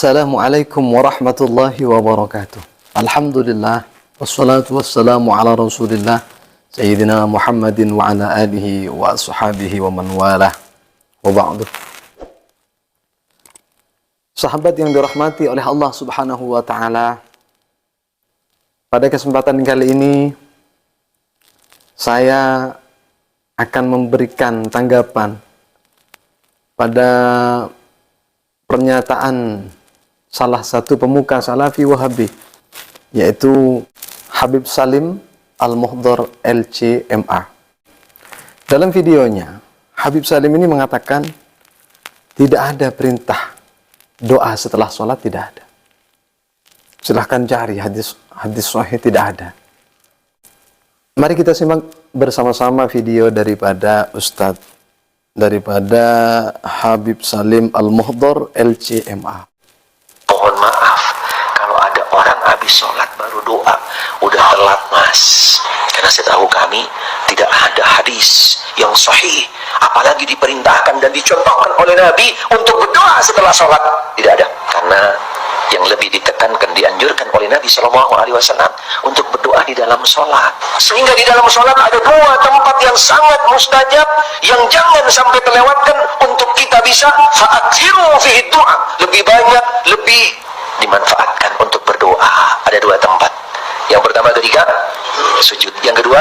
Assalamualaikum warahmatullahi wabarakatuh. Alhamdulillah wassalatu wassalamu ala Rasulillah Sayyidina Muhammadin wa ala alihi wa ashabihi wa man walah. Wa ba'du. Sahabat yang dirahmati oleh Allah Subhanahu wa taala, pada kesempatan kali ini saya akan memberikan tanggapan pada pernyataan salah satu pemuka Salafi Wahabi, yaitu Habib Salim Al-Muhdhar LC-MA. Dalam videonya, Habib Salim ini mengatakan tidak ada perintah doa setelah sholat, tidak ada. Silahkan cari hadis sahih, tidak ada. Mari kita simak bersama-sama video daripada Habib Salim Al-Muhdhar LC-MA. Mohon maaf kalau ada orang habis sholat baru doa, udah telat mas. Karena setahu kami tidak ada hadis yang sahih, apalagi diperintahkan dan dicontohkan oleh Nabi untuk berdoa setelah sholat. Tidak ada. Karena yang lebih ditekankan, dianjurkan oleh Nabi SAW untuk berdoa di dalam sholat. Sehingga di dalam sholat ada dua tempat yang sangat mustajab, yang jangan sampai terlewatkan untuk kita bisa fa'aksiru fihi doa. Lebih banyak, lebih dimanfaatkan untuk berdoa. Ada dua tempat. Yang pertama ketika sujud. Yang kedua,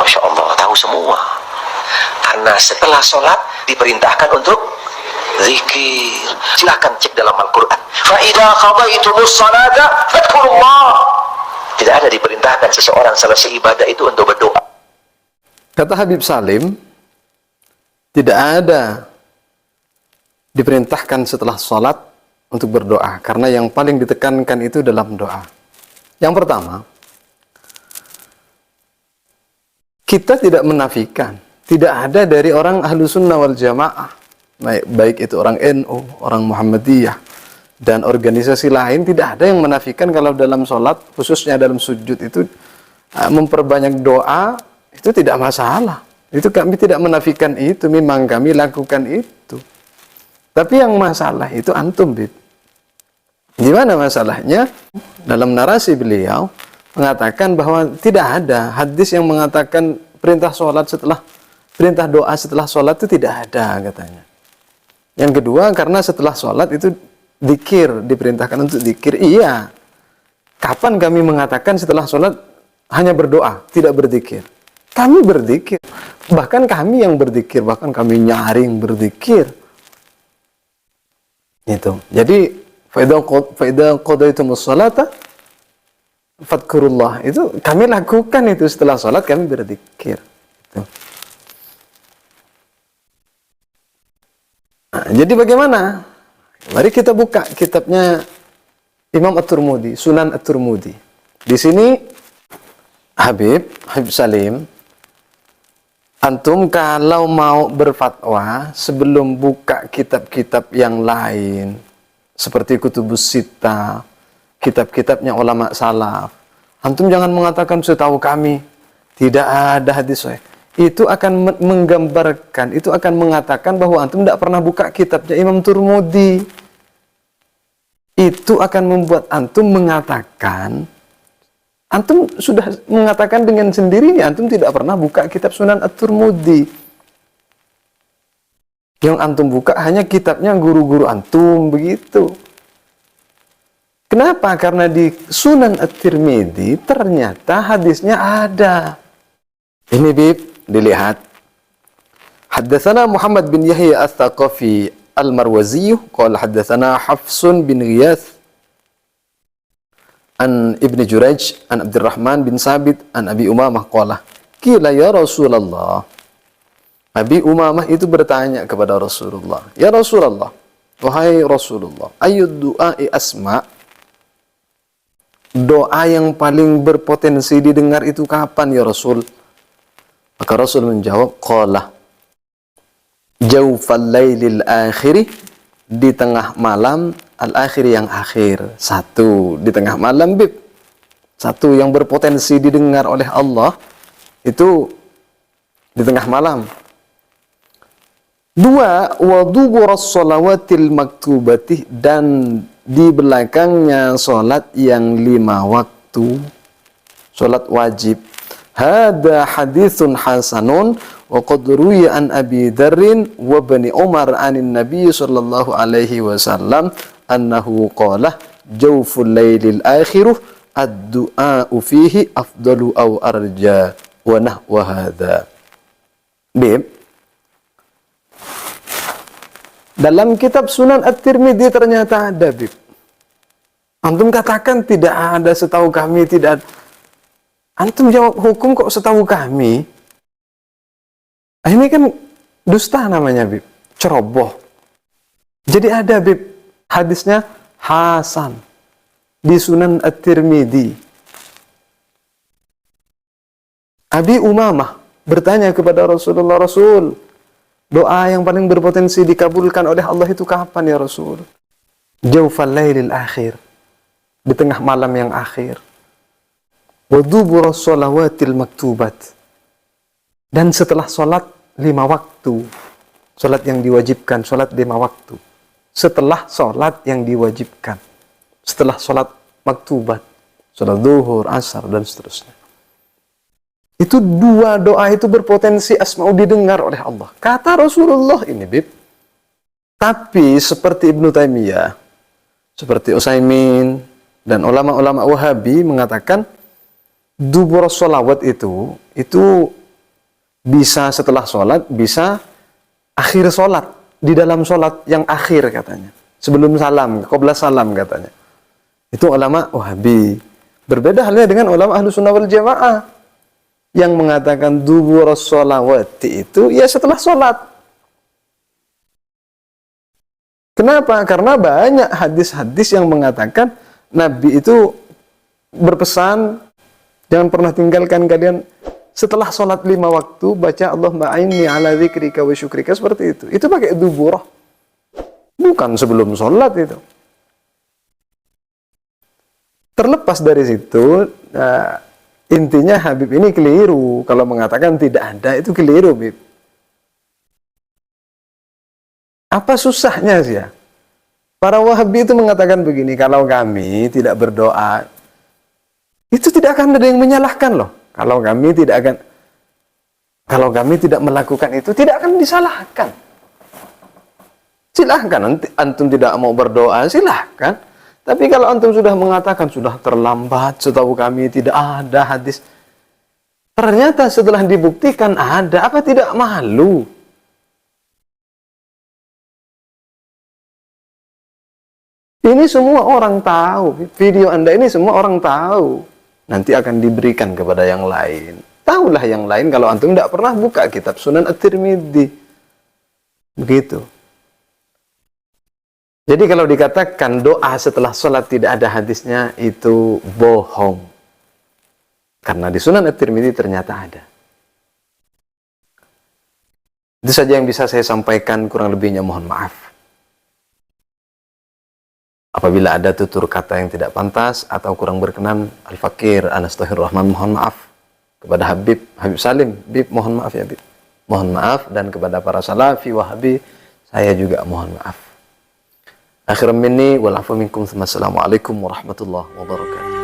Masya Allah, tahu semua. Karena setelah sholat diperintahkan untuk zikir. Silahkan cek dalam Al-Quran. Fa'idha qadaitumus salata fadhkurullah. Tidak ada diperintahkan seseorang selesai ibadah itu untuk berdoa. Kata Habib Salim, tidak ada diperintahkan setelah sholat untuk berdoa, karena yang paling ditekankan itu dalam doa. Yang pertama, kita tidak menafikan, tidak ada dari orang ahlu sunnah wal jamaah, baik itu orang NU, orang Muhammadiyah, dan organisasi lain, tidak ada yang menafikan kalau dalam sholat, khususnya dalam sujud itu memperbanyak doa, itu tidak masalah. Itu kami tidak menafikan itu, memang kami lakukan itu. Tapi yang masalah itu antum, Bib. Gimana masalahnya? Dalam narasi beliau mengatakan bahwa tidak ada hadis yang mengatakan perintah doa setelah sholat itu tidak ada, katanya. Yang kedua, karena setelah sholat itu dzikir, diperintahkan untuk dzikir. Iya. Kapan kami mengatakan setelah sholat hanya berdoa, tidak berzikir? Kami berzikir. Bahkan kami yang berzikir, bahkan kami nyaring berzikir. Itu. Jadi, fa'idha qadaitumus sholata fadhkurullah. Itu kami lakukan itu setelah sholat, kami berzikir. Itu. Nah, jadi bagaimana? Mari kita buka kitabnya Imam At-Tirmidzi, Sunan At-Tirmidzi. Di sini Habib Salim, antum kalau mau berfatwa sebelum buka kitab-kitab yang lain seperti Kutubus Sittah, kitab-kitabnya ulama salaf, antum jangan mengatakan setahu kami tidak ada hadis sahih. Itu akan menggambarkan, itu akan mengatakan bahwa antum tidak pernah buka kitabnya Imam Tirmidzi. Itu akan membuat antum mengatakan, antum sudah mengatakan dengan sendirinya, antum tidak pernah buka kitab Sunan At-Tirmidzi. Yang antum buka hanya kitabnya guru-guru antum, begitu. Kenapa? Karena di Sunan At-Tirmidzi ternyata hadisnya ada. Ini, Bib, dilihat. Haddatsana Muhammad bin Yahya Ats-Tsaqafi Al-Marwazi qala haddatsana Hafsun bin Ghiyath an Ibnu Jurayj an Abdurrahman bin Sabit an Abi Umamah qala qila ya Rasulullah. Abi Umamah itu bertanya kepada Rasulullah, ya Rasulullah, wahai Rasulullah, ayyud du'ai asma', doa yang paling berpotensi didengar itu kapan ya Rasul? Maka Rasul menjawab, qala jawfal lailil akhiri, di tengah malam al-akhir yang akhir. Satu, di tengah malam, Bib. Satu yang berpotensi didengar oleh Allah itu di tengah malam. Dua, wa duburas shalawatil maktubati, dan di belakangnya salat yang 5 waktu, salat wajib. Hada haditsun hasanun wa qad ruwiya an Abi Dzarrin wa Bani Umar anin Nabi sallallahu alaihi wasallam annahu qala jawful lailil akhiruh ad-du'a fihi afdalu aw arja wa nahwa hadza. Bib, dalam kitab Sunan At-Tirmidzi ternyata ada, Bib. Antum katakan tidak ada, setahu kami tidak ada. Antum jawab hukum kok setahu kami. Ini kan dusta namanya, Bib. Ceroboh. Jadi ada, Bib, hadisnya hasan di Sunan At-Tirmidzi. Abi Umamah bertanya kepada Rasulullah, Rasul, doa yang paling berpotensi dikabulkan oleh Allah itu kapan ya Rasul? Jawfal lailil akhir, di tengah malam yang akhir. Wa duburas shalawatil maktubat, dan setelah sholat 5 waktu, sholat yang diwajibkan, sholat 5 waktu. Setelah sholat yang diwajibkan, setelah sholat maktubat, sholat zuhur, asar, dan seterusnya. Itu 2 doa itu berpotensi asma'u didengar oleh Allah. Kata Rasulullah ini, Bib. Tapi seperti Ibnu Taimiyah, seperti Utsaimin, dan ulama-ulama Wahabi mengatakan dubur sholawat itu bisa setelah sholat, bisa akhir sholat, di dalam sholat yang akhir katanya. Sebelum salam, qabla salam katanya. Itu ulama Wahabi. Berbeda halnya dengan ulama Ahlus Sunnah wal Jamaah yang mengatakan dubur sholawati itu ya setelah sholat. Kenapa? Karena banyak hadis-hadis yang mengatakan Nabi itu berpesan, jangan pernah tinggalkan kalian setelah sholat 5 waktu, baca Allahumma a'inni ala dzikrika wa syukrika, seperti itu. Itu pakai duburah, bukan sebelum sholat itu. Terlepas dari situ, intinya Habib ini keliru. Kalau mengatakan tidak ada, itu keliru, Bib. Apa susahnya sih ya? Para Wahabi itu mengatakan begini, kalau kami tidak berdoa, itu tidak akan ada yang menyalahkan loh. Kalau kami tidak melakukan itu, tidak akan disalahkan. Silahkan, antum tidak mau berdoa, silahkan. Tapi kalau antum sudah mengatakan sudah terlambat, setahu kami tidak ada hadis. Ternyata setelah dibuktikan ada, apa tidak malu? Ini semua orang tahu. Video Anda ini semua orang tahu. Nanti akan diberikan kepada yang lain. Tahulah yang lain kalau antum tidak pernah buka kitab Sunan At-Tirmidzi. Begitu. Jadi kalau dikatakan doa setelah sholat tidak ada hadisnya, itu bohong. Karena di Sunan At-Tirmidzi ternyata ada. Itu saja yang bisa saya sampaikan, kurang lebihnya mohon maaf. Apabila ada tutur kata yang tidak pantas atau kurang berkenan, Al-Fakir, Anastaghfirullah, mohon maaf. Kepada Habib Salim, Bib, mohon maaf ya Bib. Mohon maaf, dan kepada para Salafi, Wahabi, saya juga mohon maaf. Akhiran minni wal afu minkum. Assalamualaikum warahmatullahi wabarakatuh.